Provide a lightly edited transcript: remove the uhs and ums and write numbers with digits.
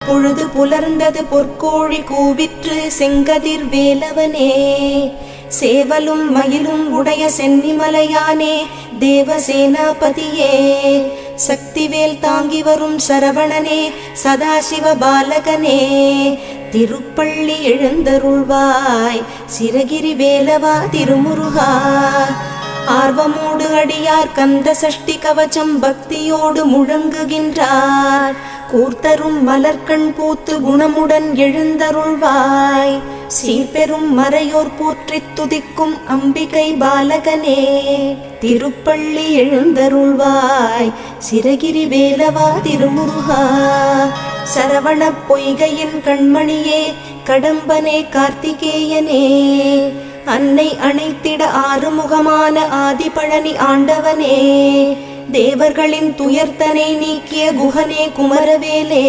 பொழுது புலர்ந்தது பொற்கோழி கூவிற்று செங்கதிர் வேலவனே. சேவலும் மயிலும் உடைய சென்னிமலையானே தேவசேனாபதியே. சக்திவேல் தாங்கி வரும் சரவணனே சதாசிவ பாலகனே. திருப்பள்ளி எழுந்தருள்வாய் சிரகிரி வேலவா திருமுருகா. ஆர்வமோடு அடியார் கந்த சஷ்டி கவச்சம் பக்தியோடு முழங்குகின்றார். கூர்த்தரும் மலர்கண் பூத்து குணமுடன் எழுந்தருள்வாய். சீர்பெரும் மறையோர் போற்றித் துதிக்கும் அம்பிகை பாலகனே. திருப்பள்ளி எழுந்தருள்வாய் சிரகிரி வேலவா திருமுருகா. சரவண பொய்கையின் கண்மணியே கடம்பனே கார்த்திகேயனே. அன்னை அணைத்திட ஆறுமுகமான ஆதிபழனி ஆண்டவனே. தேவர்களின் துயர்த்தனை நீக்கிய குகனே குமரவேலே.